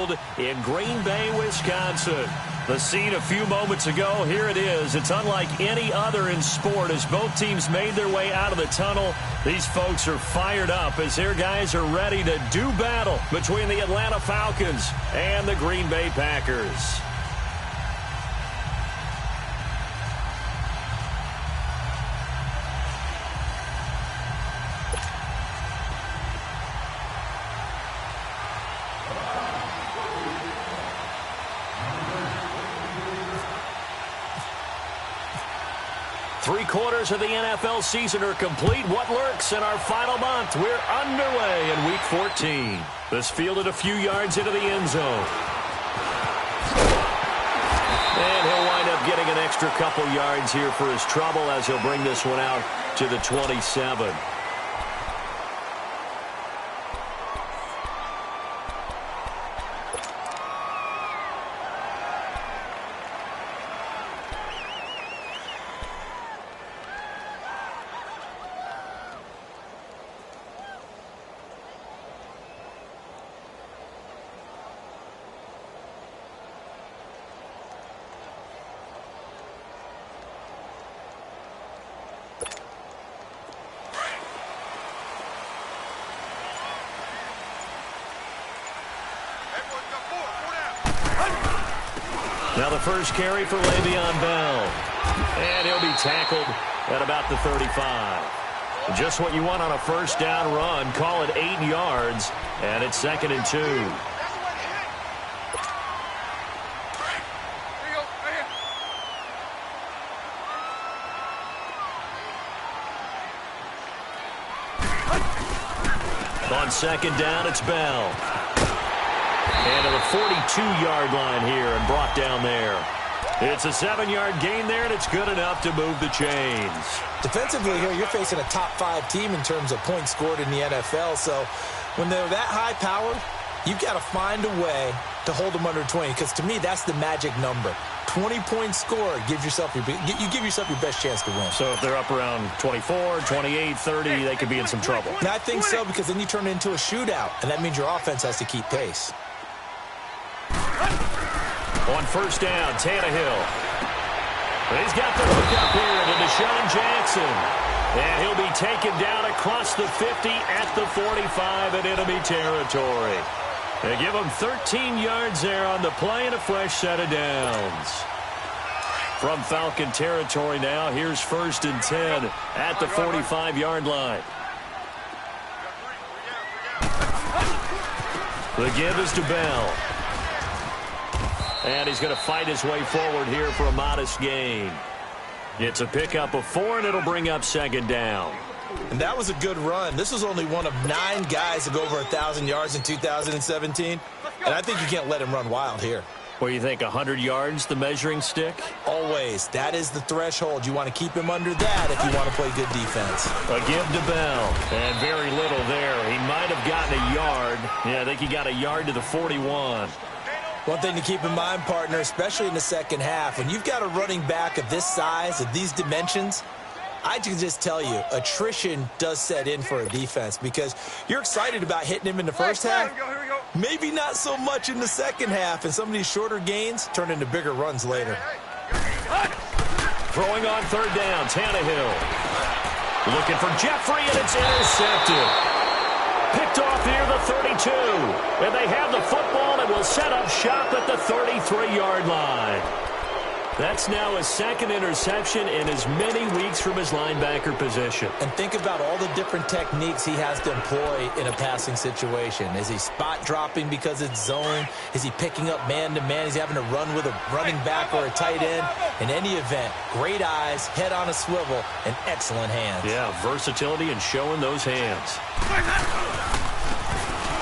Field in Green Bay, Wisconsin. The scene a few moments ago, here it is. It's unlike any other in sport as both teams made their way out of the tunnel. These folks are fired up as their guys are ready to do battle between the Atlanta Falcons and the Green Bay Packers. Three-quarters of the NFL season are complete. What lurks in our final month? We're underway in Week 14. This fielded a few yards into the end zone. And he'll wind up getting an extra couple yards here for his trouble as he'll bring this one out to the 27. Now the first carry for Le'Veon Bell. And he'll be tackled at about the 35. Just what you want on a first down run. Call it 8 yards. And it's 2nd and 2. On 2nd down, it's Bell. And to the 42-yard line here and brought down there. It's a 7-yard gain there, and it's good enough to move the chains. Defensively here, you're facing a top-5 team in terms of points scored in the NFL. So when they're that high-powered, you've got to find a way to hold them under 20. Because to me, that's the magic number. 20-point score gives yourself you give yourself your best chance to win. So if they're up around 24, 28, 30, they could be in some trouble. And I think so, because then you turn it into a shootout, and that means your offense has to keep pace. On first down, Tannehill. He's got the hook up here to Deshaun Jackson. And he'll be taken down across the 50 at the 45 in enemy territory. They give him 13 yards there on the play and a fresh set of downs. From Falcon territory now, here's 1st and 10 at the 45-yard line. The give is to Bell. And he's going to fight his way forward here for a modest gain. It's a pickup of 4, and it'll bring up 2nd down. And that was a good run. This was only one of 9 guys to go over 1,000 yards in 2017. And I think you can't let him run wild here. What do you think, 100 yards, the measuring stick? Always. That is the threshold. You want to keep him under that if you want to play good defense. A give to Bell. And very little there. He might have gotten a yard. Yeah, I think he got a yard to the 41. One thing to keep in mind, partner, especially in the second half, when you've got a running back of this size, of these dimensions, I can just tell you, attrition does set in for a defense because you're excited about hitting him in the first half. Maybe not so much in the second half, and some of these shorter gains turn into bigger runs later. Throwing on 3rd down, Tannehill. Looking for Jeffrey, and it's intercepted. Picked off here, the 32. And they have the football and will set up shop at the 33-yard line. That's now his 2nd interception in as many weeks from his linebacker position. And think about all the different techniques he has to employ in a passing situation. Is he spot dropping because it's zone? Is he picking up man-to-man? Is he having to run with a running back or a tight end? In any event, great eyes, head on a swivel, and excellent hands. Yeah, versatility and showing those hands.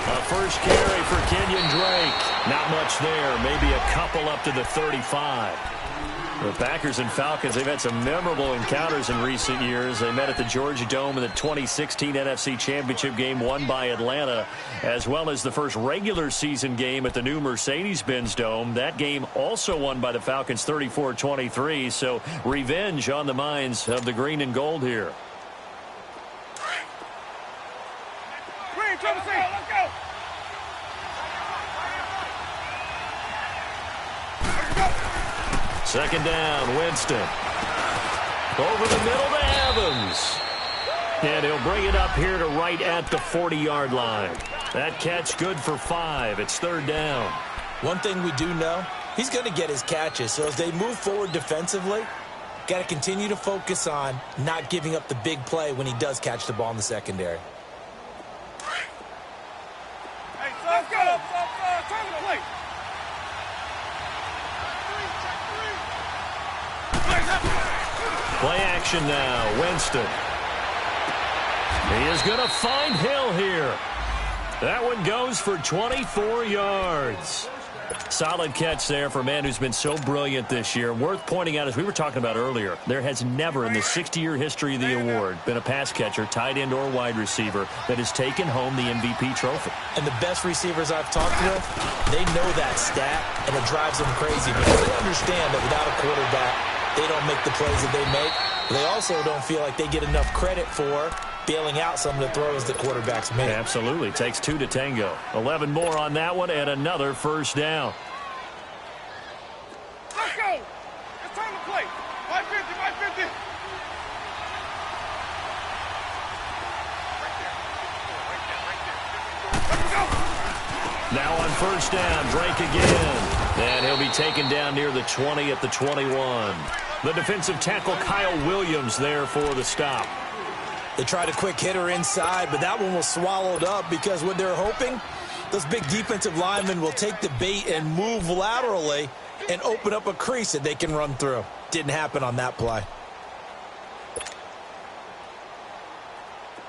A first carry for Kenyon Drake. Not much there. Maybe a couple up to the 35. The Packers and Falcons, they've had some memorable encounters in recent years. They met at the Georgia Dome in the 2016 NFC Championship game won by Atlanta, as well as the first regular season game at the new Mercedes-Benz Dome. That game also won by the Falcons 34-23, so revenge on the minds of the green and gold here. Second down, Winston. Over the middle to Evans. And he'll bring it up here to right at the 40-yard line. That catch good for 5. It's third down. One thing we do know, he's going to get his catches. So as they move forward defensively, got to continue to focus on not giving up the big play when he does catch the ball in the secondary. Hey, let's go. Turn the plate. Play action now. Winston. He is going to find Hill here. That one goes for 24 yards. Solid catch there for a man who's been so brilliant this year. Worth pointing out, as we were talking about earlier, there has never in the 60-year history of the award been a pass catcher, tight end, or wide receiver that has taken home the MVP trophy. And the best receivers I've talked with, they know that stat, and it drives them crazy because they understand that without a quarterback, they don't make the plays that they make. They also don't feel like they get enough credit for bailing out some of the throws the quarterbacks make. Absolutely. Takes 2 to tango. 11 more on that one and another first down. Let's go. It's time to play. 550. Let's go. Now on first down, Drake again. And he'll be taken down near the 20 at the 21. The defensive tackle, Kyle Williams, there for the stop. They tried a quick hitter inside, but that one was swallowed up because what they're hoping, those big defensive linemen will take the bait and move laterally and open up a crease that they can run through. Didn't happen on that play.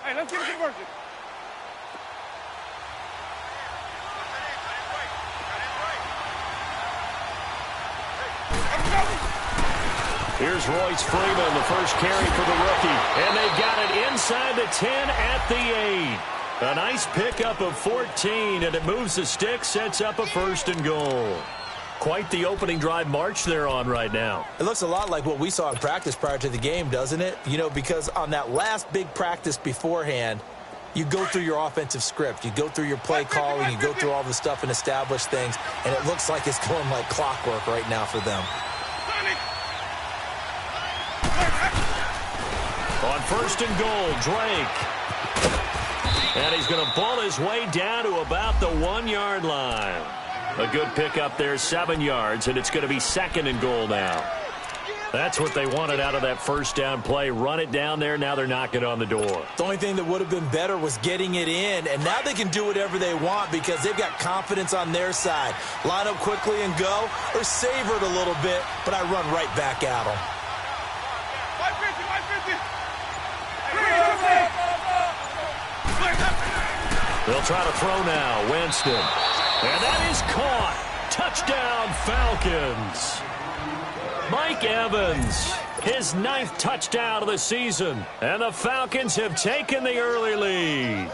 Hey, let's get a conversion. Here's Royce Freeman, the first carry for the rookie. And they've got it inside the 10 at the 8. A nice pickup of 14, and it moves the stick, sets up a first and goal. Quite the opening drive march they're on right now. It looks a lot like what we saw in practice prior to the game, doesn't it? You know, because on that last big practice beforehand, you go through your offensive script. You go through your play calling. You go through all the stuff and establish things. And it looks like it's going like clockwork right now for them. On first and goal, Drake. And he's going to ball his way down to about the 1-yard line. A good pickup there, 7 yards, and it's going to be second and goal now. That's what they wanted out of that first down play. Run it down there. Now they're knocking on the door. The only thing that would have been better was getting it in, and now they can do whatever they want because they've got confidence on their side. Line up quickly and go, or savor it a little bit, but I run right back at them. 550. They'll try to throw now. Winston. And that is caught. Touchdown, Falcons. Mike Evans, his 9th touchdown of the season. And the Falcons have taken the early lead.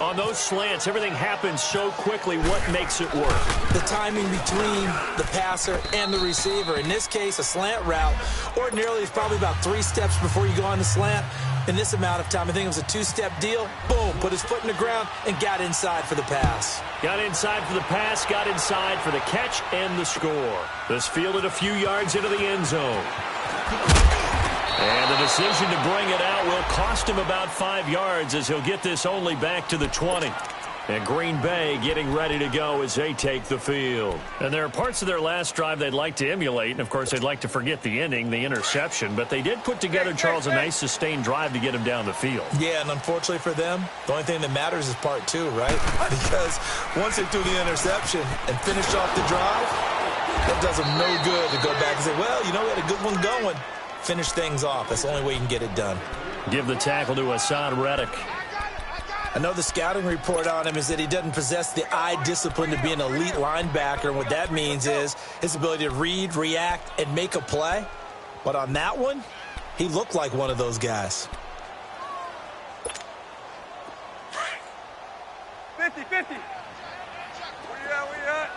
On those slants, everything happens so quickly. What makes it work? The timing between the passer and the receiver. In this case, a slant route ordinarily is probably about 3 steps before you go on the slant. In this amount of time, I think it was a 2-step deal. Boom, put his foot in the ground and got inside for the pass. Got inside for the pass, got inside for the catch and the score. This fielded a few yards into the end zone. And the decision to bring it out will cost him about 5 yards as he'll get this only back to the 20. And Green Bay getting ready to go as they take the field. And there are parts of their last drive they'd like to emulate. And, of course, they'd like to forget the ending, the interception. But they did put together, Charles, a nice sustained drive to get him down the field. Yeah, and unfortunately for them, the only thing that matters is part 2, right? Because once they threw the interception and finished off the drive, that does them no good to go back and say, well, you know, we had a good one going. Finish things off. That's the only way you can get it done. Give the tackle to Hassan Reddick. I know the scouting report on him is that he doesn't possess the eye discipline to be an elite linebacker. And what that means is his ability to read, react, and make a play. But on that one, he looked like one of those guys. 50. Where you at?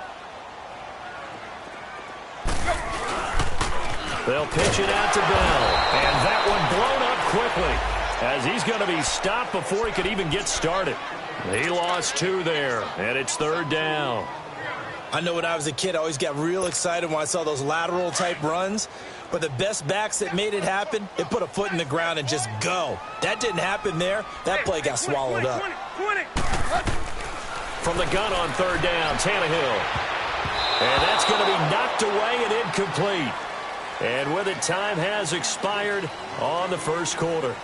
They'll pitch it out to Bell. And that one blown up quickly, as he's going to be stopped before he could even get started. He lost 2 there, and it's third down. I know when I was a kid, I always got real excited when I saw those lateral-type runs. But the best backs that made it happen, they put a foot in the ground and just go. That didn't happen there. That play got swallowed up. 20. From the gun on third down, Tannehill. And that's going to be knocked away and incomplete. And with it, time has expired on the first quarter.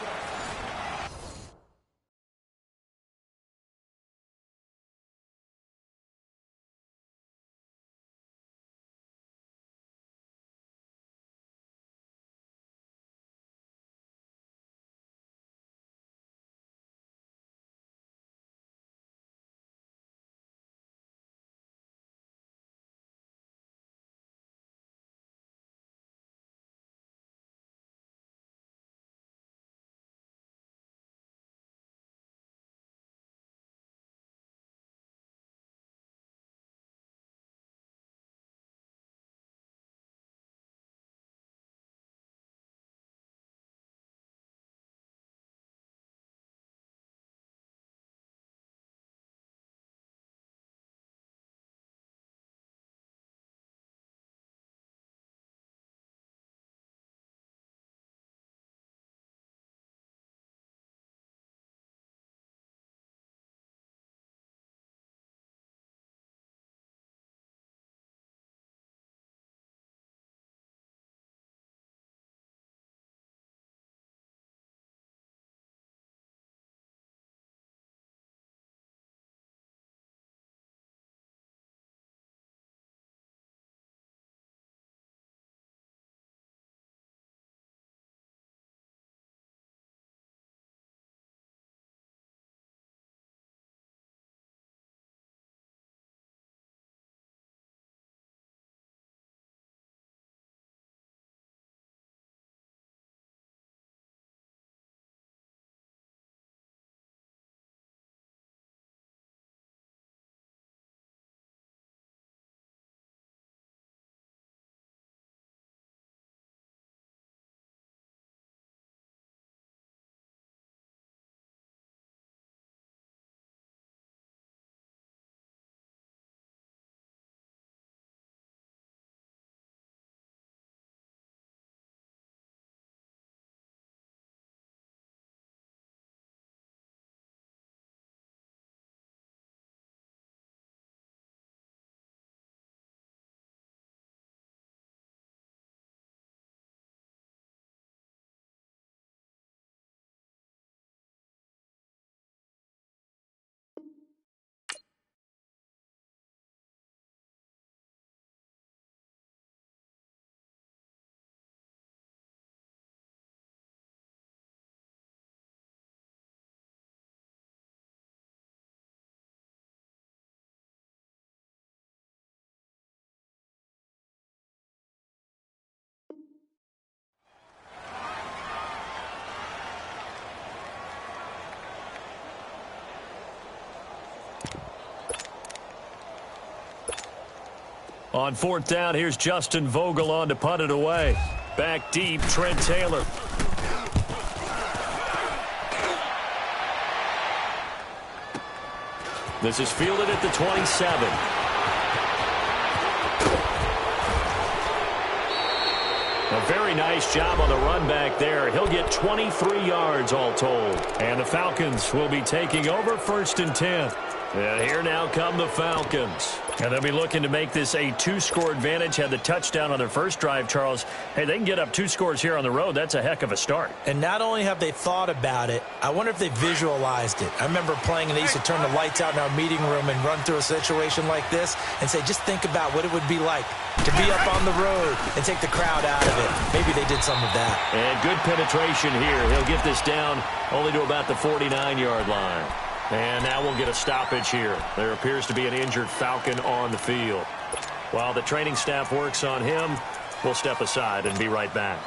On fourth down, here's Justin Vogel on to punt it away. Back deep, Trent Taylor. This is fielded at the 27. A very nice job on the run back there. He'll get 23 yards all told. And the Falcons will be taking over 1st and 10. And here now come the Falcons. And they'll be looking to make this a 2-score advantage. Had the touchdown on their first drive, Charles. Hey, they can get up 2 scores here on the road. That's a heck of a start. And not only have they thought about it, I wonder if they visualized it. I remember playing and they used to turn the lights out in our meeting room and run through a situation like this and say, just think about what it would be like to be up on the road and take the crowd out of it. Maybe they did some of that. And good penetration here. He'll get this down only to about the 49-yard line. And now we'll get a stoppage here. There appears to be an injured Falcon on the field. While the training staff works on him, we'll step aside and be right back.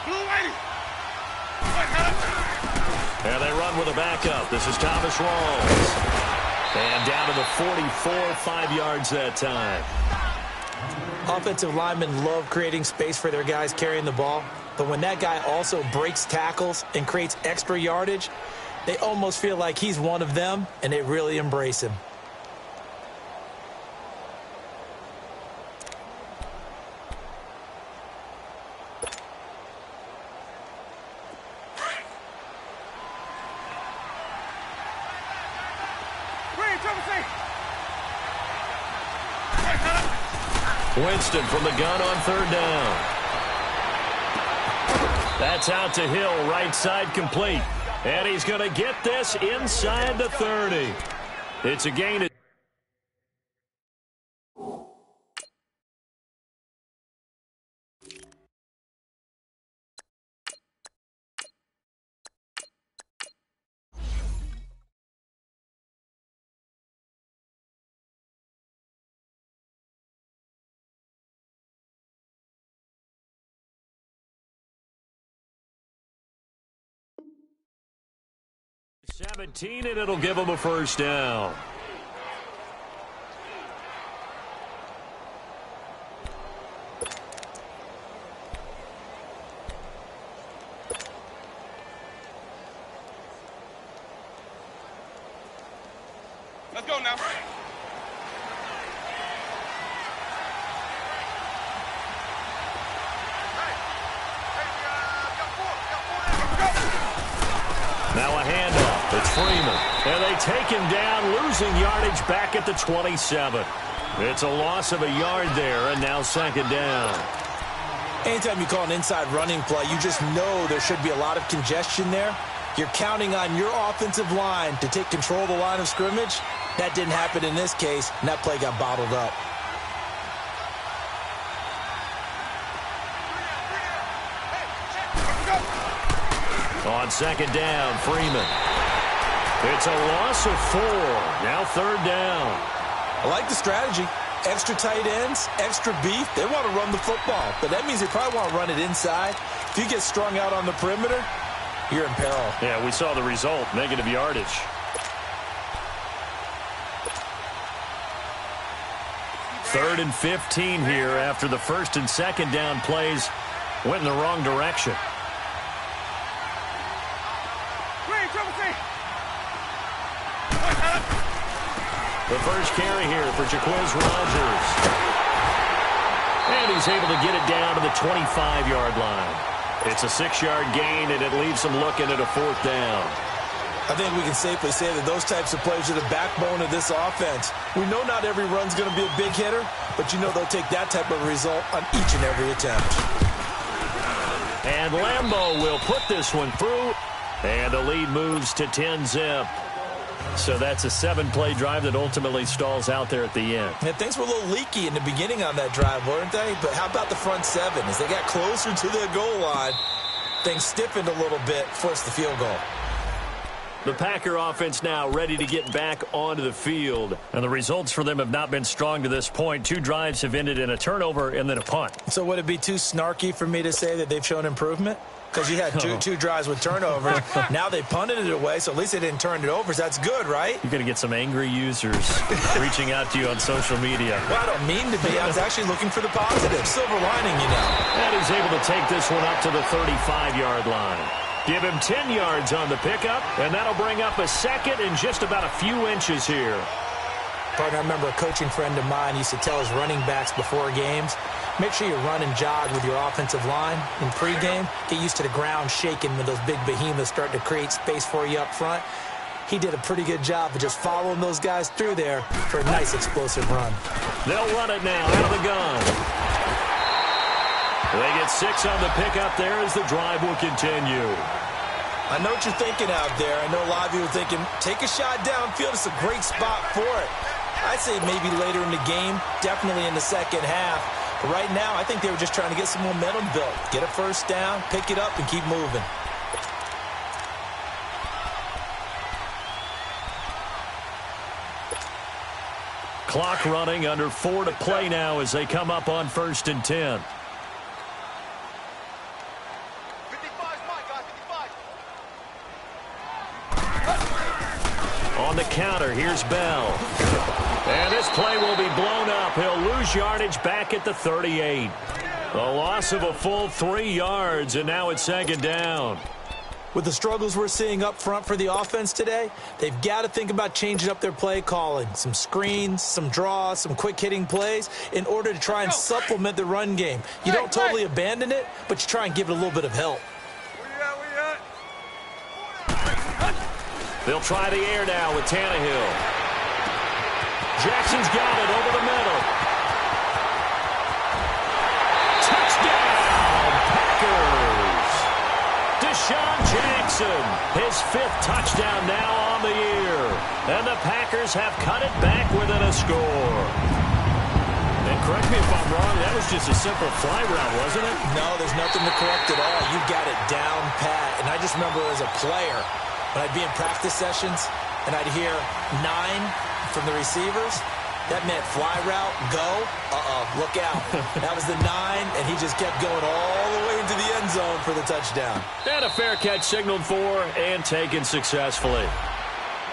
Blue lady. And they run with a backup. This is Thomas Rawls. And down to the 44, 5 yards that time. Offensive linemen love creating space for their guys carrying the ball, but when that guy also breaks tackles and creates extra yardage, they almost feel like he's one of them, and they really embrace him. Winston from the gun on third down. That's out to Hill, right side complete. And he's going to get this inside the 30. It's a gain of 17, and it'll give him a first down. Let's go now. Now a handoff. It's Freeman. And they take him down, losing yardage back at the 27. It's a loss of a yard there, and now second down. Anytime you call an inside running play, you just know there should be a lot of congestion there. You're counting on your offensive line to take control of the line of scrimmage. That didn't happen in this case, and that play got bottled up. On second down, Freeman. It's a loss of 4. Now third down. I like the strategy. Extra tight ends, extra beef. They want to run the football, but that means they probably want to run it inside. If you get strung out on the perimeter, you're in peril. Yeah, we saw the result, negative yardage. Third and 15 here after the first and second down plays went in the wrong direction. The first carry here for Jaquiz Rogers. And he's able to get it down to the 25-yard line. It's a 6-yard gain, and it leaves him looking at a fourth down. I think we can safely say that those types of plays are the backbone of this offense. We know not every run's going to be a big hitter, but you know they'll take that type of result on each and every attempt. And Lambeau will put this one through, and the lead moves to 10-zip. So that's a 7-play drive that ultimately stalls out there at the end. And things were a little leaky in the beginning on that drive, weren't they? But how about the front 7? As they got closer to the goal line, things stiffened a little bit, forced the field goal. The Packer offense now ready to get back onto the field. And the results for them have not been strong to this point. 2 drives have ended in a turnover and then a punt. So would it be too snarky for me to say that they've shown improvement? Because you had two drives with turnovers. Now they punted it away, so at least they didn't turn it over. So that's good, right? You're going to get some angry users reaching out to you on social media. Well, I don't mean to be. I was actually looking for the positive. Silver lining, you know. And he's able to take this one up to the 35-yard line. Give him 10 yards on the pickup, and that'll bring up a second in just about a few inches here. Partner, I remember a coaching friend of mine used to tell his running backs before games, make sure you run and jog with your offensive line in pregame. Get used to the ground shaking when those big behemoths start to create space for you up front. He did a pretty good job of just following those guys through there for a nice explosive run. They'll run it now out of the gun. They get 6 on the pickup there as the drive will continue. I know what you're thinking out there. I know a lot of you are thinking, take a shot downfield. It's a great spot for it. I'd say maybe later in the game, definitely in the second half. But right now, I think they were just trying to get some momentum built. Get a first down, pick it up, and keep moving. Clock running, under 4 to play now as they come up on 1st and 10. On on the counter. Here's Bell. And this play will be blown up. He'll lose yardage back at the 38. A loss of a full 3 yards, and now it's second down. With the struggles we're seeing up front for the offense today, they've got to think about changing up their play calling. Some screens, some draws, some quick-hitting plays in order to try and supplement the run game. You don't totally abandon it, but you try and give it a little bit of help. They'll try the air now with Tannehill. Jackson's got it over the middle. Touchdown, Packers! Deshaun Jackson, his 5th touchdown now on the year. And the Packers have cut it back within a score. And correct me if I'm wrong, that was just a simple fly route, wasn't it? No, there's nothing to correct at all. You got it down pat. And I just remember as a player, when I'd be in practice sessions and I'd hear 9 from the receivers, that meant fly route, go, look out. That was the 9, and he just kept going all the way into the end zone for the touchdown. And a fair catch signaled for and taken successfully.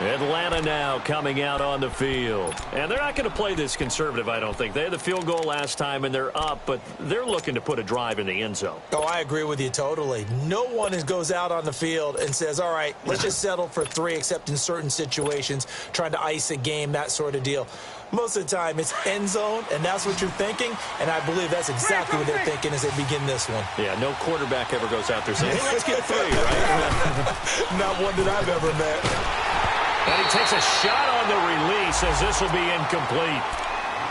Atlanta now coming out on the field. And they're not going to play this conservative, I don't think. They had the field goal last time, and they're up, but they're looking to put a drive in the end zone. Oh, I agree with you totally. No one goes out on the field and says, all right, let's just settle for 3, except in certain situations, trying to ice a game, that sort of deal. Most of the time, it's end zone, and that's what you're thinking, and I believe that's exactly what they're thinking as they begin this one. Yeah, no quarterback ever goes out there saying, hey, let's get 3, right? Not one that I've ever met. And he takes a shot on the release as this will be incomplete.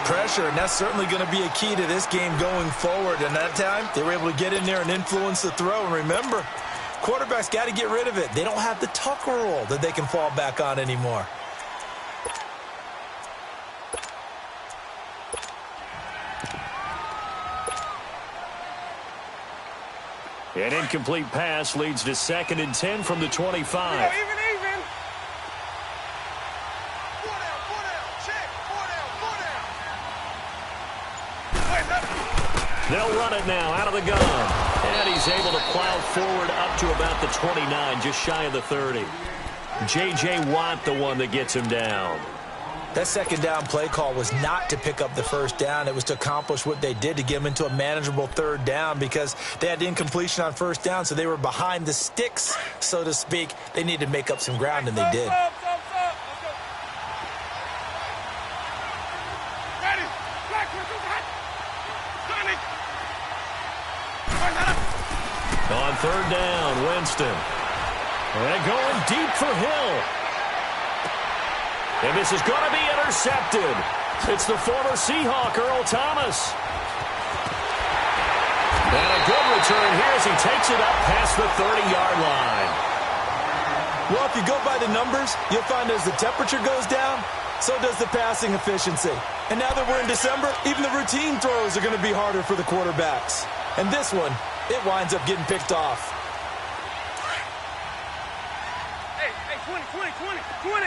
Pressure, and that's certainly going to be a key to this game going forward. And that time, they were able to get in there and influence the throw. And remember, quarterbacks got to get rid of it. They don't have the Tucker rule that they can fall back on anymore. An incomplete pass leads to 2nd and 10 from the 25. Even. They'll run it now out of the gun. And he's able to plow forward up to about the 29, just shy of the 30. J.J. Watt, the one that gets him down. That second down play call was not to pick up the first down. It was to accomplish what they did to get them into a manageable 3rd down because they had incompletion on 1st down, so they were behind the sticks, so to speak. They needed to make up some ground, and they did. On 3rd down, Winston. And going deep for Hill. And this is going to be intercepted. It's the former Seahawk, Earl Thomas. And a good return here as he takes it up past the 30-yard line. Well, if you go by the numbers, you'll find as the temperature goes down, so does the passing efficiency. And now that we're in December, even the routine throws are going to be harder for the quarterbacks. And this one, it winds up getting picked off. Hey, 20.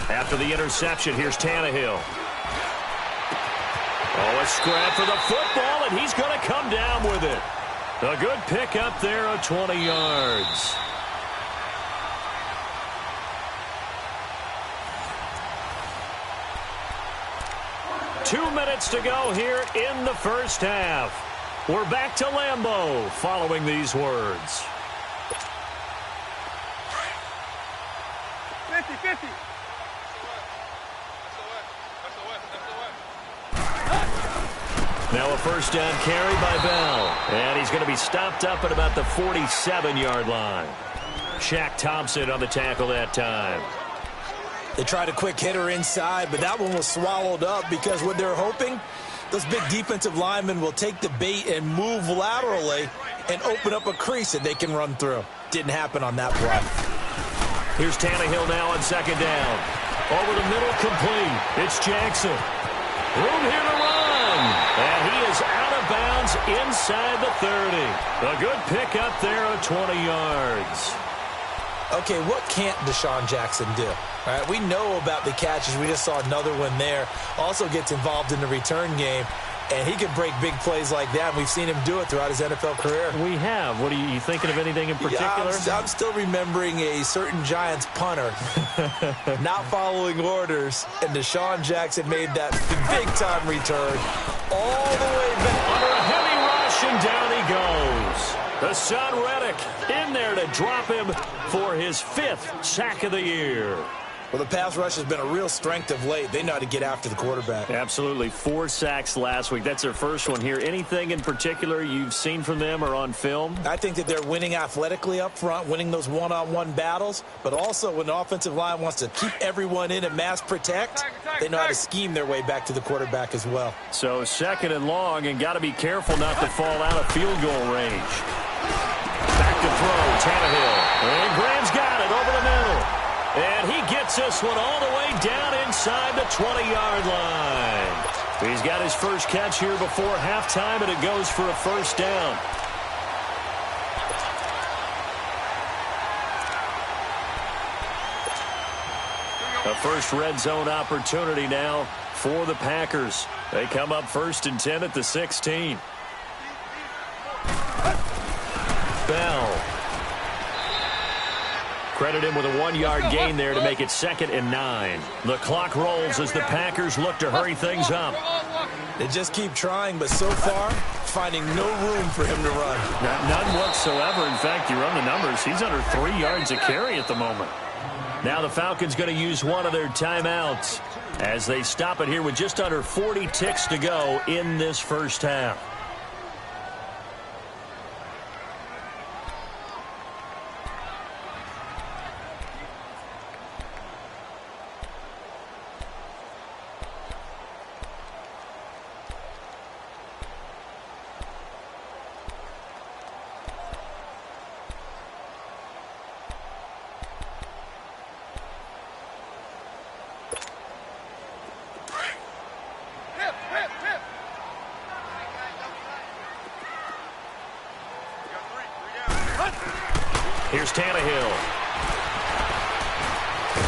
After the interception, here's Tannehill. Oh, a scrap for the football, and he's going to come down with it. A good pick up there of 20 yards. Two minutes to go here in the first half. We're back to Lambeau following these words. 50. Now a first down carry by Bell. And he's going to be stopped up at about the 47-yard line. Shaq Thompson on the tackle that time. They tried a quick hitter inside, but that one was swallowed up because what they're hoping, those big defensive linemen will take the bait and move laterally and open up a crease that they can run through. Didn't happen on that play. Here's Tannehill now on second down. Over the middle, complete. It's Jackson. Room here to run. And he is out of bounds inside the 30. A good pick up there of 20 yards. Okay, what can't Deshaun Jackson do? All right, we know about the catches. We just saw another one there. Also gets involved in the return game. And he can break big plays like that, and we've seen him do it throughout his NFL career. We have. What are you thinking of anything in particular? Yeah, I'm still remembering a certain Giants punter not following orders, and Deshaun Jackson made that big-time return all the way back. Under a heavy rush, and down he goes. The son Reddick in there to drop him for his 5th sack of the year. Well, the pass rush has been a real strength of late. They know how to get after the quarterback. Absolutely. 4 sacks last week. That's their first one here. Anything in particular you've seen from them or on film? I think that they're winning athletically up front, winning those one-on-one battles, but also when the offensive line wants to keep everyone in and mass protect, they know how to scheme their way back to the quarterback as well. So 2nd and long, and got to be careful not to fall out of field goal range. Back to throw, Tannehill. And Graham's got it over the middle. And he gets this one all the way down inside the 20-yard line. He's got his first catch here before halftime, and it goes for a first down. A first red zone opportunity now for the Packers. They come up 1st and 10 at the 16. Bell. Credit him with a 1-yard gain there to make it 2nd and 9. The clock rolls as the Packers look to hurry things up. They just keep trying, but so far, finding no room for him to run. None whatsoever. In fact, you run the numbers. He's under 3 yards a carry at the moment. Now the Falcons going to use one of their timeouts as they stop it here with just under 40 ticks to go in this first half. Here's Tannehill.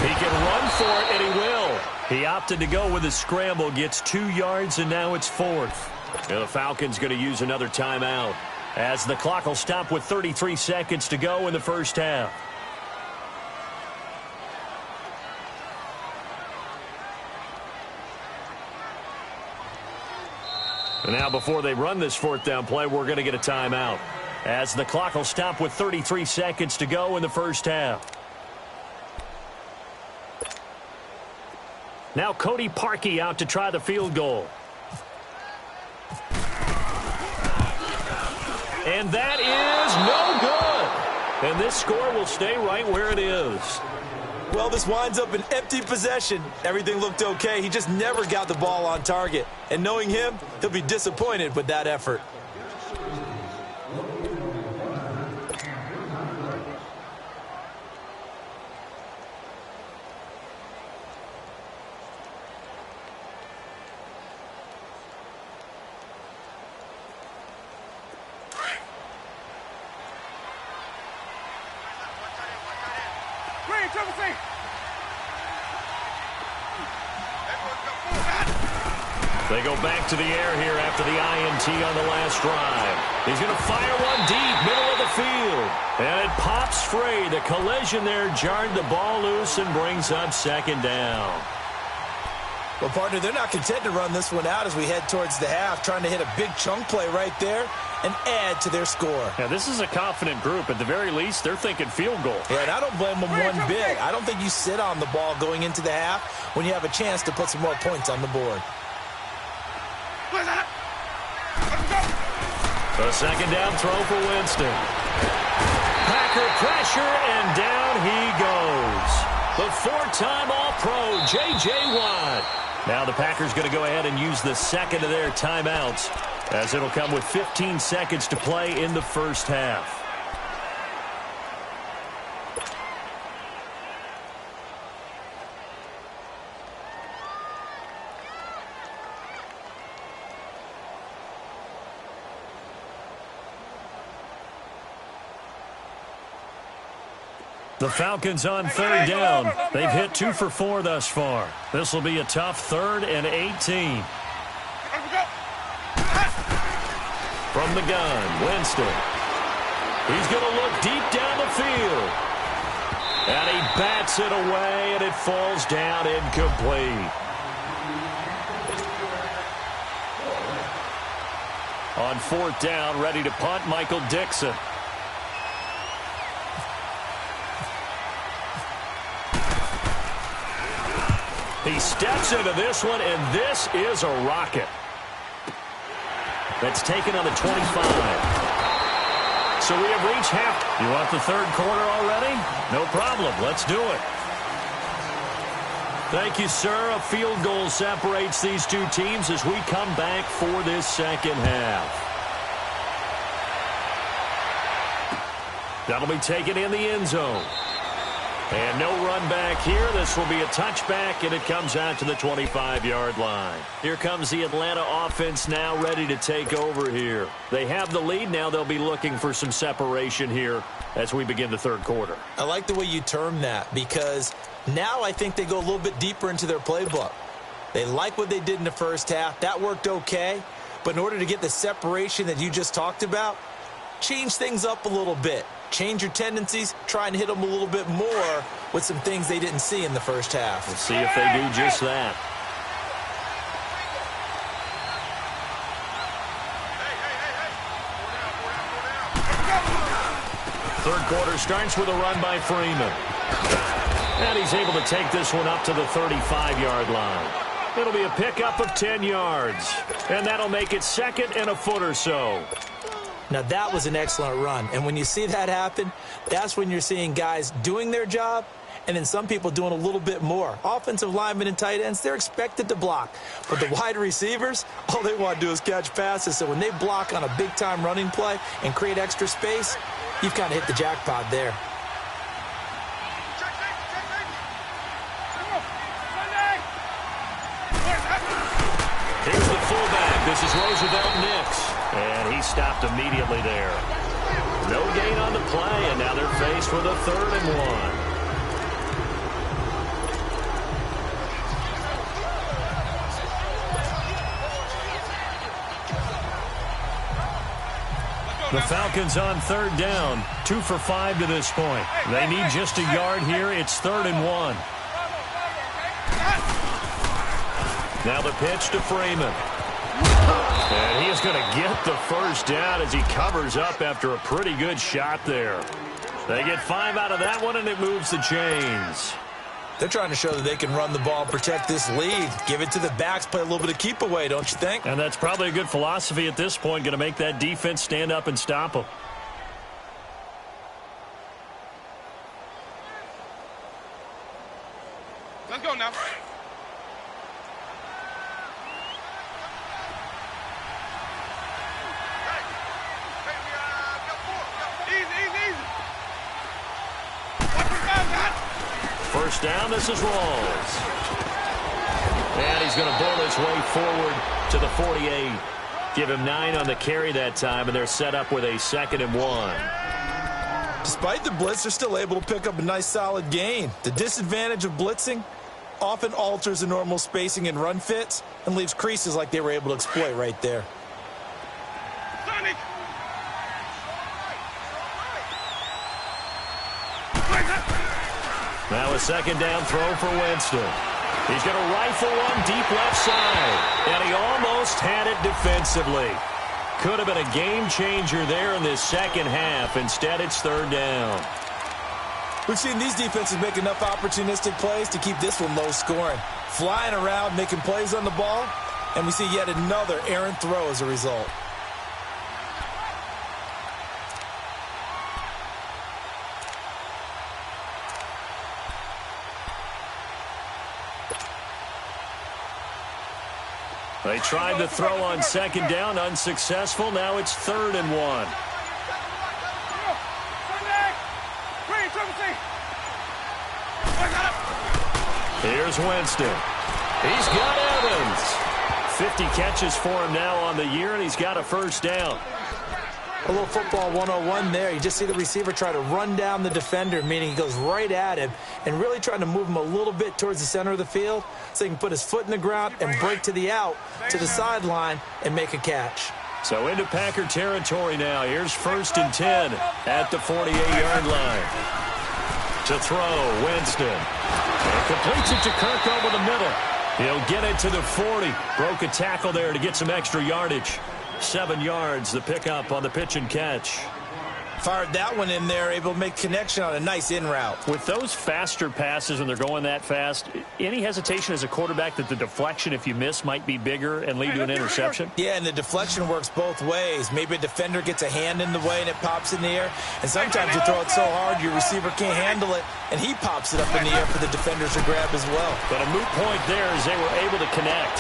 He can run for it, and he will. He opted to go with a scramble, gets 2 yards, and now it's 4th. And the Falcons going to use another timeout as the clock will stop with 33 seconds to go in the first half. And now before they run this 4th down play, we're going to get a timeout as the clock will stop with 33 seconds to go in the first half. Now Cody Parkey out to try the field goal. And that is no good. And this score will stay right where it is. Well, this winds up an empty possession. Everything looked okay. He just never got the ball on target. And knowing him, he'll be disappointed with that effort. They go back to the air here after the INT on the last drive. He's going to fire one deep, middle of the field. And it pops free. The collision there jarred the ball loose and brings up 2nd down. Well, partner, they're not content to run this one out as we head towards the half, trying to hit a big chunk play right there and add to their score. Yeah, this is a confident group. At the very least, they're thinking field goal. Yeah, and I don't blame them one bit. I don't think you sit on the ball going into the half when you have a chance to put some more points on the board. A 2nd down throw for Winston. Packer pressure, and down he goes. The 4-time All-Pro, J.J. Watt. Now the Packers going to go ahead and use the 2nd of their timeouts, as it'll come with 15 seconds to play in the first half. The Falcons on 3rd down. They've hit 2 for 4 thus far. This will be a tough 3rd and 18. From the gun, Winston. He's going to look deep down the field. And he bats it away, and it falls down incomplete. On fourth down, ready to punt, Michael Dixon. He steps into this one, and this is a rocket. That's taken on the 25. So we have reached half. You want the third quarter already? No problem. Let's do it. Thank you, sir. A field goal separates these two teams as we come back for this second half. That'll be taken in the end zone. And no run back here. This will be a touchback, and it comes out to the 25-yard line. Here comes the Atlanta offense now ready to take over here. They have the lead. Now they'll be looking for some separation here as we begin the third quarter. I like the way you term that because now I think they go a little bit deeper into their playbook. They like what they did in the first half. That worked okay. But in order to get the separation that you just talked about, change things up a little bit. Change your tendencies, try and hit them a little bit more with some things they didn't see in the first half. Let's see if they do just that. Third quarter starts with a run by Freeman. And he's able to take this one up to the 35-yard line. It'll be a pickup of 10 yards. And that'll make it second and a foot or so. Now, that was an excellent run. And when you see that happen, that's when you're seeing guys doing their job and then some people doing a little bit more. Offensive linemen and tight ends, they're expected to block. But the wide receivers, all they want to do is catch passes. So when they block on a big-time running play and create extra space, you've kind of hit the jackpot there. Here's the fullback. This is Roosevelt Nix. And he stopped immediately there. No gain on the play, and now they're faced with a 3rd and 1. The Falcons on 3rd down. 2 for 5 to this point. They need just a yard here. It's 3rd and 1. Now the pitch to Freeman. And he is going to get the first down as he covers up after a pretty good shot there. They get 5 out of that one, and it moves the chains. They're trying to show that they can run the ball and protect this lead. Give it to the backs, play a little bit of keep away, don't you think? And that's probably a good philosophy at this point, going to make that defense stand up and stop them. Let's go now. First down, this is Rawls. And he's going to bull his way forward to the 48. Give him 9 on the carry that time, and they're set up with a 2nd and 1. Despite the blitz, they're still able to pick up a nice solid gain. The disadvantage of blitzing often alters the normal spacing and run fits and leaves creases like they were able to exploit right there. Now a 2nd down throw for Winston. He's going to rifle one deep left side. And he almost had it defensively. Could have been a game changer there in this second half. Instead, it's 3rd down. We've seen these defenses make enough opportunistic plays to keep this one low scoring. Flying around, making plays on the ball, and we see yet another errant throw as a result. They tried to throw on 2nd down, unsuccessful. Now it's 3rd and 1. Here's Winston. He's got Evans. 50 catches for him now on the year, and he's got a first down. A little football 101 there. You just see the receiver try to run down the defender, meaning he goes right at him and really trying to move him a little bit towards the center of the field so he can put his foot in the ground and break to the out, to the sideline, and make a catch. So into Packer territory now. Here's 1st and 10 at the 48-yard line. To throw, Winston. And completes it to Kirk over the middle. He'll get it to the 40. Broke a tackle there to get some extra yardage. 7 yards, the pickup on the pitch and catch. Fired that one in there, able to make connection on a nice in route. With those faster passes when they're going that fast, any hesitation as a quarterback that the deflection, if you miss, might be bigger and lead to an interception? Yeah, and the deflection works both ways. Maybe a defender gets a hand in the way and it pops in the air. And sometimes you throw it so hard your receiver can't handle it, and he pops it up in the air for the defenders to grab as well. But a moot point there as they were able to connect.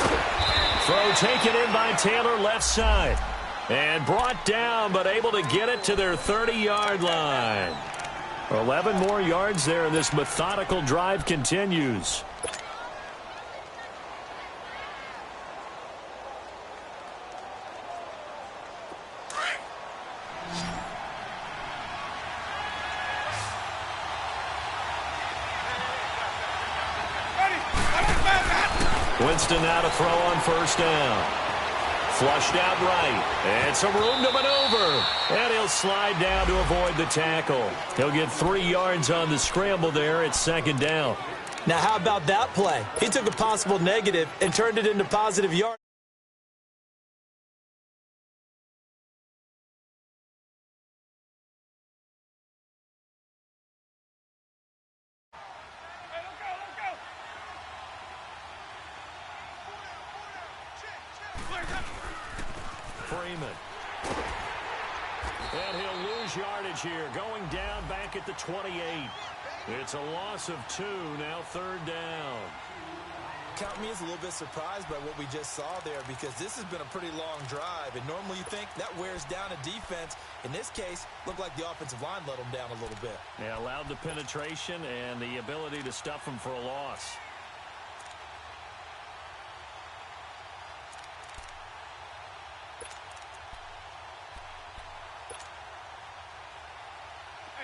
Throw taken in by Taylor, left side. And brought down, but able to get it to their 30-yard line. 11 more yards there, and this methodical drive continues. Winston now to throw on 1st down. Flushed out right, and some room to maneuver. And he'll slide down to avoid the tackle. He'll get 3 yards on the scramble there at 2nd down. Now, how about that play? He took a possible negative and turned it into positive yards. Freeman. And he'll lose yardage here. Going down back at the 28. It's a loss of 2. Now 3rd down. Count me as a little bit surprised by what we just saw there, because this has been a pretty long drive. And normally you think that wears down a defense. In this case, looked like the offensive line let them down a little bit. Yeah, allowed the penetration and the ability to stuff them for a loss.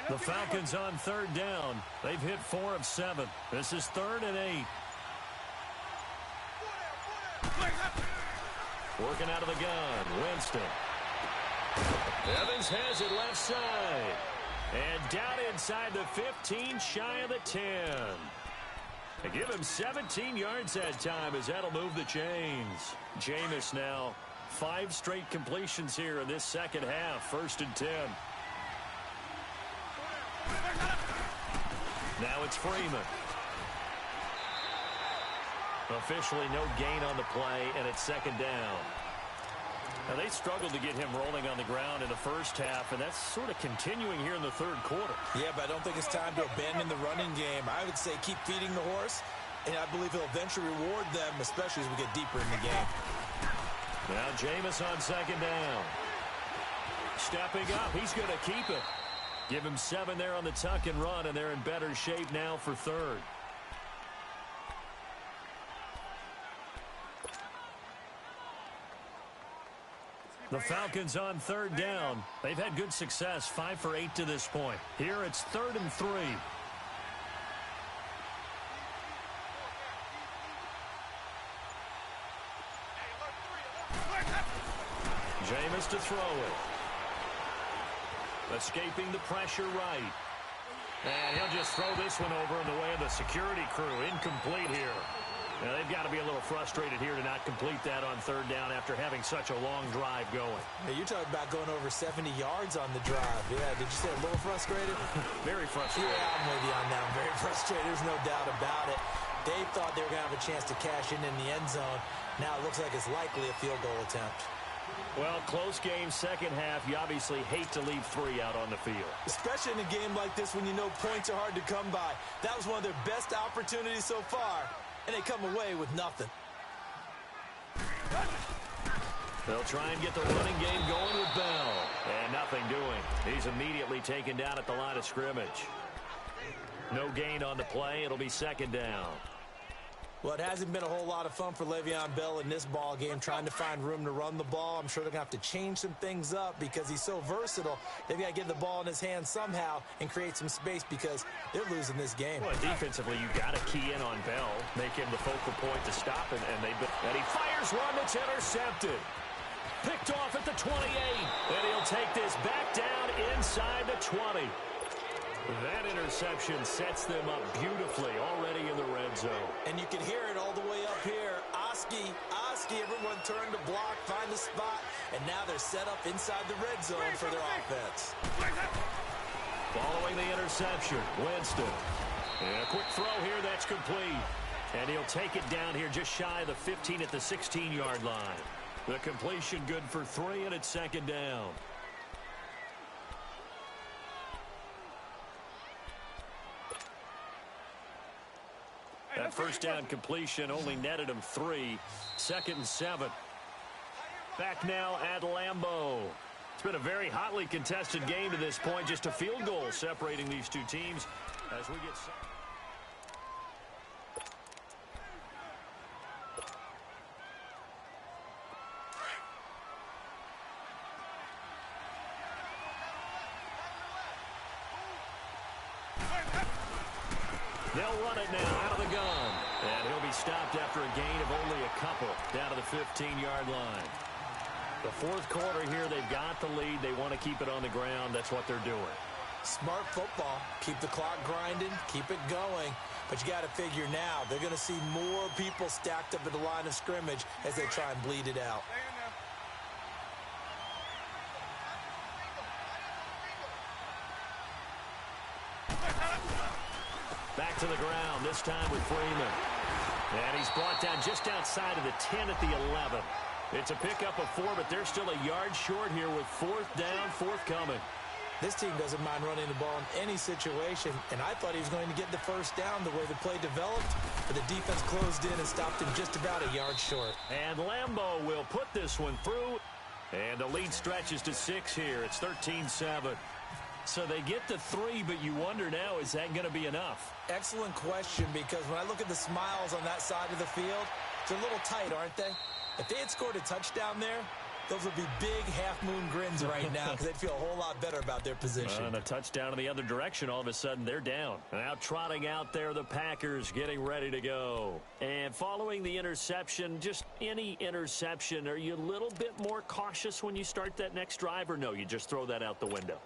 The Falcons on 3rd down. They've hit 4 of 7. This is 3rd and 8. Working out of the gun, Winston. Evans has it left side. And down inside the 15, shy of the 10. They give him 17 yards that time as that'll move the chains. Jameis now 5 straight completions here in this second half. 1st and 10. Now it's Freeman. Officially no gain on the play, and it's 2nd down. Now they struggled to get him rolling on the ground in the first half, and that's sort of continuing here in the 3rd quarter. Yeah, but I don't think it's time to abandon the running game. I would say keep feeding the horse, and I believe he'll eventually reward them, especially as we get deeper in the game. Now Jameis on 2nd down. Stepping up, he's going to keep it. Give him 7 there on the tuck and run, and they're in better shape now for 3rd. The Falcons on 3rd down. They've had good success, 5 for 8 to this point. Here it's 3rd and 3. Jameis to throw it. Escaping the pressure right. And he'll just throw this one over in the way of the security crew. Incomplete here. Now, they've got to be a little frustrated here to not complete that on 3rd down after having such a long drive going. Hey, you're talking about going over 70 yards on the drive. Yeah, did you say a little frustrated? Very frustrated. Yeah, I'm with you on that. I'm very frustrated. There's no doubt about it. They thought they were going to have a chance to cash in the end zone. Now it looks like it's likely a field goal attempt. Well, close game, second half. You obviously hate to leave 3 out on the field. Especially in a game like this when you know points are hard to come by. That was one of their best opportunities so far, and they come away with nothing. They'll try and get the running game going with Bell. And nothing doing. He's immediately taken down at the line of scrimmage. No gain on the play. It'll be 2nd down. Well, it hasn't been a whole lot of fun for Le'Veon Bell in this ball game, trying to find room to run the ball. I'm sure they're going to have to change some things up because he's so versatile. They've got to get the ball in his hands somehow and create some space because they're losing this game. Well, defensively, you got to key in on Bell, make him the focal point to stop him, and he fires one that's intercepted. Picked off at the 28. And he'll take this back down inside the 20. That interception sets them up beautifully already in the red zone. And you can hear it all the way up here. Oski, everyone turned to block, find the spot, and now they're set up inside the red zone for their offense. Following the interception, Winston. And a quick throw here that's complete. And he'll take it down here just shy of the 15 at the 16-yard line. The completion good for 3, and it's second down. That first down completion only netted him 3. 2nd and 7. Back now at Lambeau. It's been a very hotly contested game to this point. Just a field goal separating these two teams as we get set. They'll run it now out of the gun. And he'll be stopped after a gain of only a couple down to the 15-yard line. The fourth quarter here, they've got the lead. They want to keep it on the ground. That's what they're doing. Smart football. Keep the clock grinding. Keep it going. But you got to figure now they're going to see more people stacked up at the line of scrimmage as they try and bleed it out. Back to the ground, this time with Freeman. And he's brought down just outside of the 10 at the 11. It's a pickup of 4, but they're still a yard short here with 4th down, forthcoming. This team doesn't mind running the ball in any situation, and I thought he was going to get the first down the way the play developed, but the defense closed in and stopped him just about a yard short. And Lambeau will put this one through, and the lead stretches to 6 here. It's 13-7. So they get the 3, but you wonder now, is that going to be enough? Excellent question, because when I look at the smiles on that side of the field, they're a little tight, aren't they? If they had scored a touchdown there, those would be big half-moon grins right now because they'd feel a whole lot better about their position. And a touchdown in the other direction, all of a sudden they're down. Now trotting out there, the Packers getting ready to go. And following the interception, just any interception, are you a little bit more cautious when you start that next drive, or no, you just throw that out the window?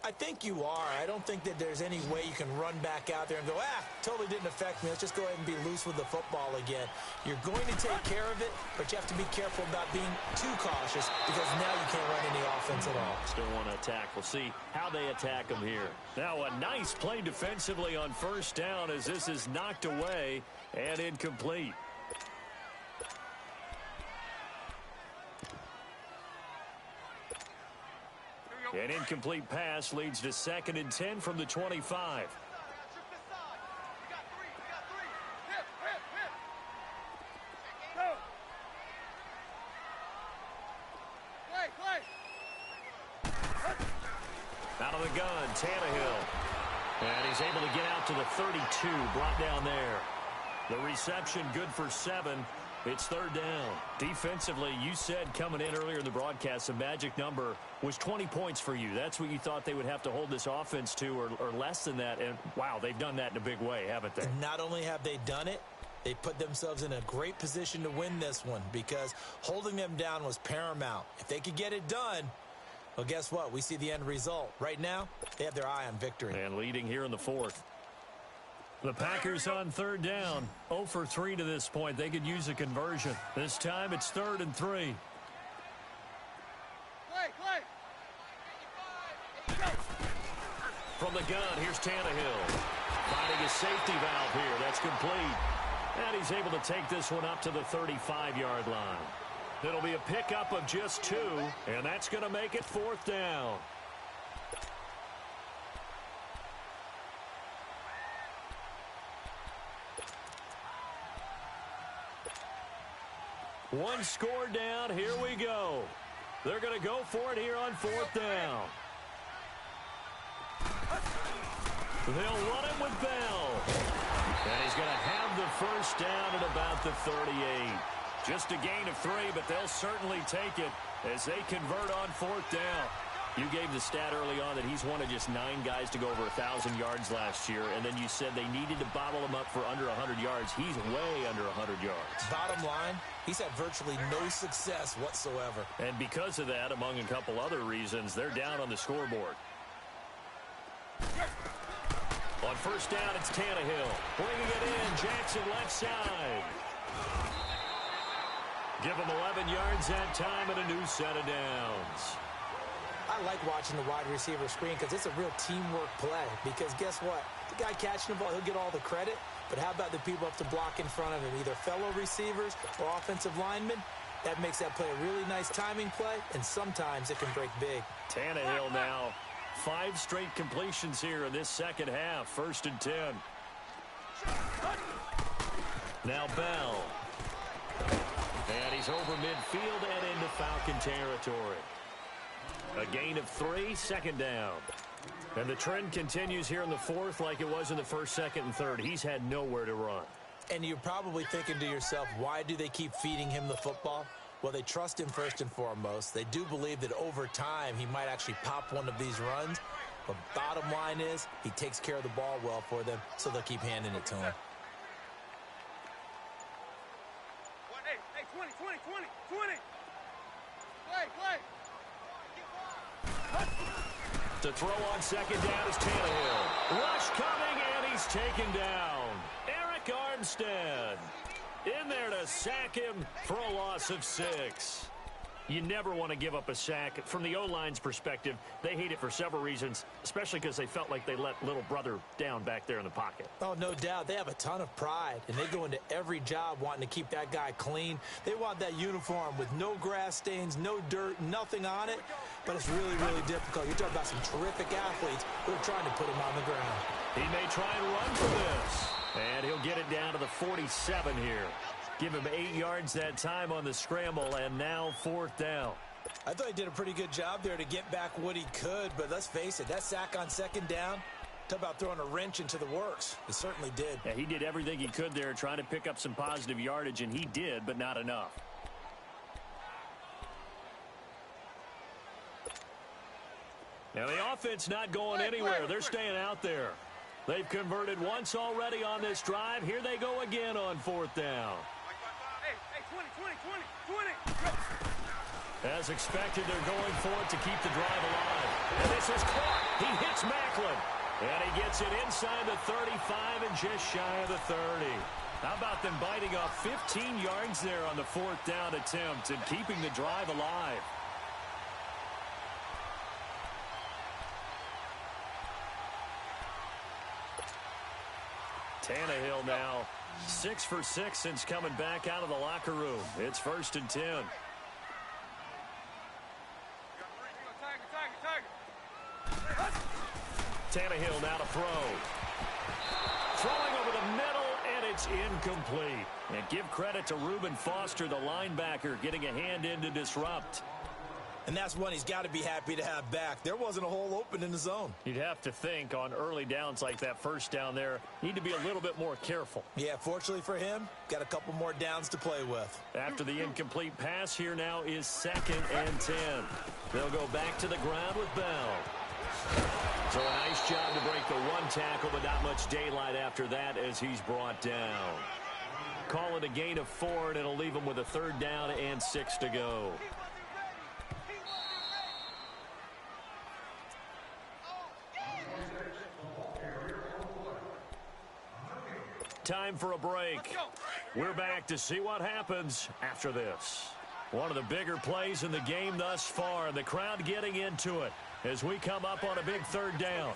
I think you are. I don't think that there's any way you can run back out there and go, totally didn't affect me. Let's just go ahead and be loose with the football again. You're going to take care of it, but you have to be careful about being too cautious because now you can't run any offense at all. Still want to attack. We'll see how they attack them here. Now a nice play defensively on first down as this is knocked away and incomplete. An incomplete pass leads to 2nd and 10 from the 25. Out of the gun, Tannehill. And he's able to get out to the 32, brought down there. The reception good for 7. It's 3rd down. Defensively, you said coming in earlier in the broadcast, the magic number was 20 points for you. That's what you thought they would have to hold this offense to or less than that. And, wow, they've done that in a big way, haven't they? And not only have they done it, they put themselves in a great position to win this one because holding them down was paramount. If they could get it done, well, guess what? We see the end result. Right now, they have their eye on victory. And leading here in the 4th. The Packers on 3rd down. 0 for 3 to this point. They could use a conversion. This time it's 3rd and 3. From the gun, here's Tannehill. Finding a safety valve here. That's complete. And he's able to take this one up to the 35-yard line. It'll be a pickup of just 2, and that's going to make it 4th down. One score down. Here we go. They're going to go for it here on 4th down. They'll run it with Bell. And he's going to have the first down at about the 38. Just a gain of 3, but they'll certainly take it as they convert on 4th down. You gave the stat early on that he's one of just 9 guys to go over 1,000 yards last year, and then you said they needed to bottle him up for under 100 yards. He's way under 100 yards. Bottom line, he's had virtually no success whatsoever. And because of that, among a couple other reasons, they're down on the scoreboard. On first down, it's Tannehill. Bringing it in, Jackson left side. Give him 11 yards that time and a new set of downs. I like watching the wide receiver screen because it's a real teamwork play. Because guess what? The guy catching the ball, he'll get all the credit. But how about the people up to block in front of him, either fellow receivers or offensive linemen? That makes that play a really nice timing play, and sometimes it can break big. Tannehill now. 5 straight completions here in this second half. 1st and 10. Now Bell. And he's over midfield and into Falcon territory. A gain of 3, 2nd down. And the trend continues here in the 4th like it was in the 1st, 2nd, and 3rd. He's had nowhere to run. And you're probably thinking to yourself, why do they keep feeding him the football? Well, they trust him first and foremost. They do believe that over time he might actually pop one of these runs. But bottom line is he takes care of the ball well for them, so they'll keep handing it to him. Hey, 20. Play. To throw on 2nd down is Tannehill. Rush coming, and he's taken down. Eric Armstead in there to sack him for a loss of 6. You never want to give up a sack. From the O-line's perspective, they hate it for several reasons, especially because they felt like they let little brother down back there in the pocket. Oh, no doubt. They have a ton of pride, and they go into every job wanting to keep that guy clean. They want that uniform with no grass stains, no dirt, nothing on it. But it's really, really difficult. You're talking about some terrific athletes who are trying to put him on the ground. He may try and run for this. And he'll get it down to the 47 here. Give him 8 yards that time on the scramble, and now 4th down. I thought he did a pretty good job there to get back what he could, but let's face it, that sack on 2nd down, talk about throwing a wrench into the works. It certainly did. Yeah, he did everything he could there trying to pick up some positive yardage, and he did, but not enough. Now the offense not going anywhere. They're staying out there. They've converted once already on this drive. Here they go again on 4th down. Hey, 20. As expected, they're going for it to keep the drive alive. And this is caught. He hits Macklin. And he gets it inside the 35 and just shy of the 30. How about them biting off 15 yards there on the 4th down attempt and keeping the drive alive? Tannehill now 6 for 6 since coming back out of the locker room. It's 1st and 10. Tannehill now to throw. Throwing over the middle, and it's incomplete. And give credit to Reuben Foster, the linebacker, getting a hand in to disrupt. And that's one he's got to be happy to have back. There wasn't a hole open in the zone. You'd have to think on early downs like that 1st down there, need to be a little bit more careful. Yeah, fortunately for him, got a couple more downs to play with. After the incomplete pass, here now is 2nd and 10. They'll go back to the ground with Bell. So a nice job to break the 1 tackle, but not much daylight after that as he's brought down. Call it a gain of 4, and it'll leave him with a 3rd down and 6 to go. Time for a break. We're back to see what happens after this. One of the bigger plays in the game thus far, and the crowd getting into it as we come up on a big 3rd down.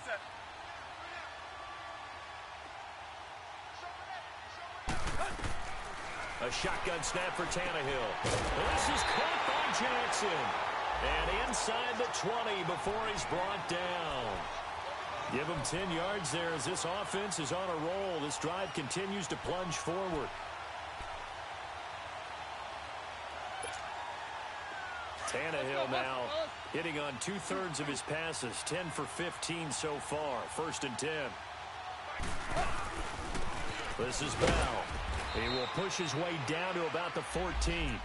A shotgun snap for Tannehill. This is caught by Jackson. And inside the 20 before he's brought down. Give him 10 yards there as this offense is on a roll. This drive continues to plunge forward. Tannehill now hitting on 2/3 of his passes, 10 for 15 so far. 1st and 10. This is Bell. He will push his way down to about the 14.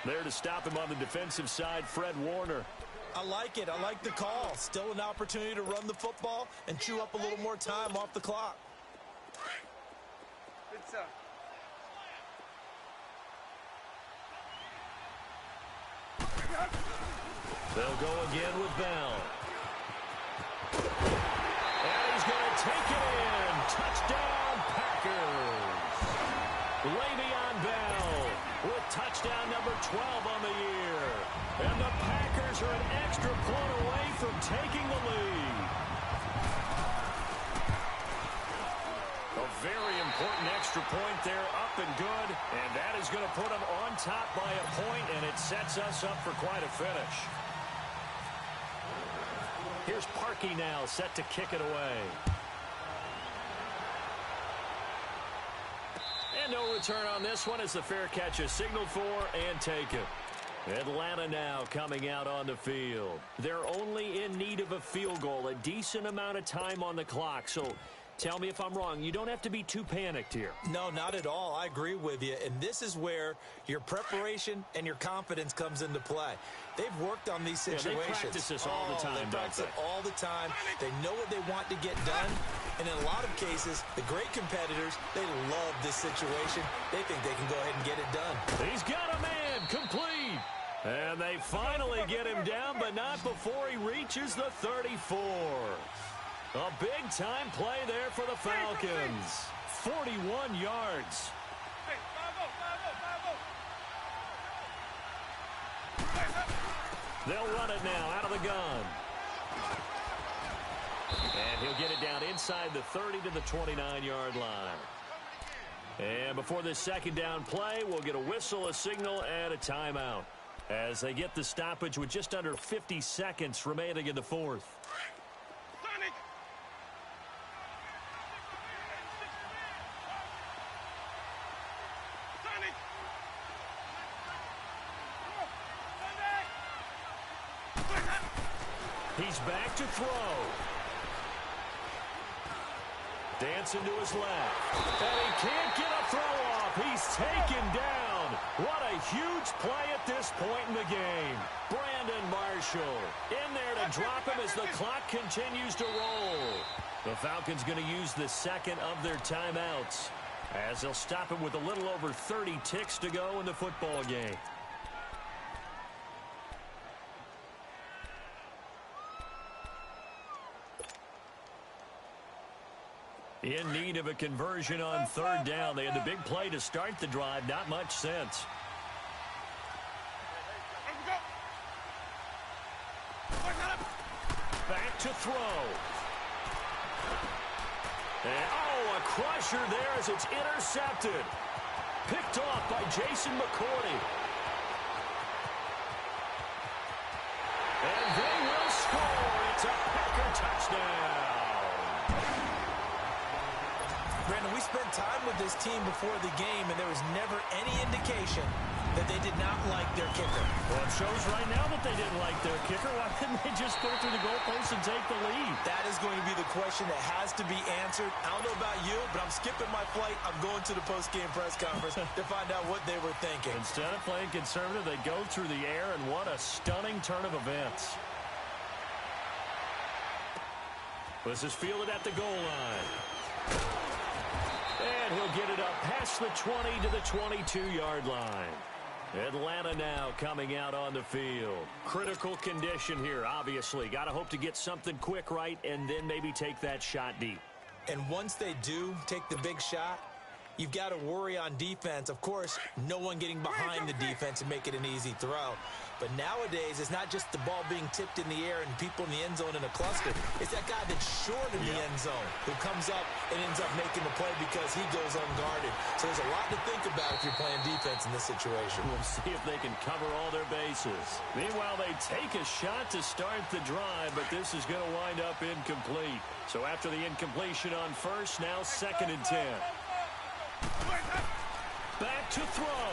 There to stop him on the defensive side, Fred Warner. I like it. I like the call. Still an opportunity to run the football and chew up a little more time off the clock. Good stuff. They'll go again with Bell. And he's going to take it in. Touchdown, Packers. Le'Veon Bell with touchdown number 12 on the year. And the Packers are an extra point away from taking the lead. A very important extra point there, up and good. And that is going to put them on top by a point, and it sets us up for quite a finish. Here's Parkey now, set to kick it away. And no return on this one as the fair catch is signaled for and taken. Atlanta now coming out on the field. They're only in need of a field goal, a decent amount of time on the clock. So tell me if I'm wrong. You don't have to be too panicked here. No, not at all. I agree with you. And this is where your preparation and your confidence comes into play. They've worked on these situations. They practice this all the time, They practice it all the time. They know what they want to get done. And in a lot of cases, the great competitors, they love this situation. They think they can go ahead and get it done. He's got a man, complete. And they finally get him down, but not before he reaches the 34. A big-time play there for the Falcons. 41 yards. Hey, 5-0, 5-0. They'll run it now out of the gun. And he'll get it down inside the 30 to the 29-yard line. And before this second down play, we'll get a whistle, a signal, and a timeout as they get the stoppage with just under 50 seconds remaining in the fourth. Sonic. Sonic. He's back to throw. Dancing to his left. And he can't get a throw off. He's taken down. What a huge play at this point in the game. Brandon Marshall in there to drop him as the clock continues to roll. The Falcons going to use the second of their timeouts as they'll stop him with a little over 30 ticks to go in the football game. In need of a conversion on third down. They had the big play to start the drive. Not much sense. Back to throw. And, a crusher there as it's intercepted. Picked off by Jason McCourty. And they will score. It's a Packer touchdown. Brandon, we spent time with this team before the game, and there was never any indication that they did not like their kicker. Well, it shows right now that they didn't like their kicker. Why didn't they just go through the goalpost and take the lead? That is going to be the question that has to be answered. I don't know about you, but I'm skipping my flight. I'm going to the post-game press conference to find out what they were thinking. Instead of playing conservative, they go through the air, and what a stunning turn of events. This is fielded at the goal line. And he'll get it up past the 20 to the 22-yard line. Atlanta now coming out on the field. Critical condition here, obviously. Got to hope to get something quick right and then maybe take that shot deep. And once they do take the big shot, you've got to worry on defense. Of course, no one getting behind the defense and make it an easy throw. But nowadays, it's not just the ball being tipped in the air and people in the end zone in a cluster. It's that guy that's short in the end zone who comes up and ends up making the play because he goes unguarded. So there's a lot to think about if you're playing defense in this situation. We'll see if they can cover all their bases. Meanwhile, they take a shot to start the drive, but this is going to wind up incomplete. So after the incompletion on first, now 2nd and 10. Back to throw.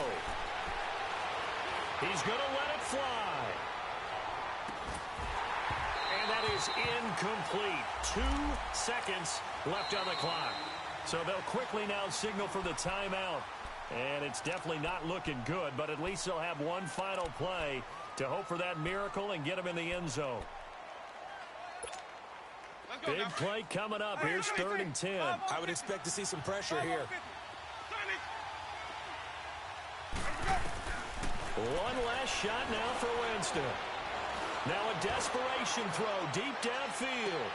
He's going to let it fly. And that is incomplete. 2 seconds left on the clock. So they'll quickly now signal for the timeout. And it's definitely not looking good, but at least they'll have one final play to hope for that miracle and get him in the end zone. Big play coming up. Here's 3rd and 10. I would expect to see some pressure here. One last shot now for Winston. Now a desperation throw deep downfield.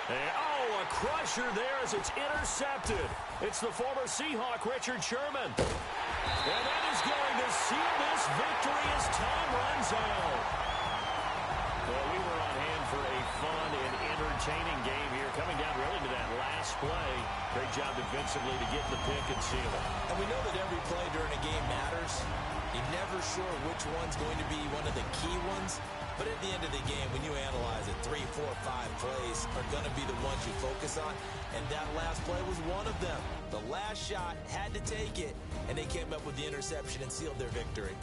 And, a crusher there as it's intercepted. It's the former Seahawk, Richard Sherman. And that is going to seal this victory as time runs out. Well, we were on hand for a fun and entertaining game here, coming down really to that last play. Great job defensively to get the pick and seal it. And we know that every play during a game matters. You're never sure which one's going to be one of the key ones. But at the end of the game, when you analyze it, 3, 4, 5 plays are going to be the ones you focus on. And that last play was one of them. The last shot had to take it, and they came up with the interception and sealed their victory.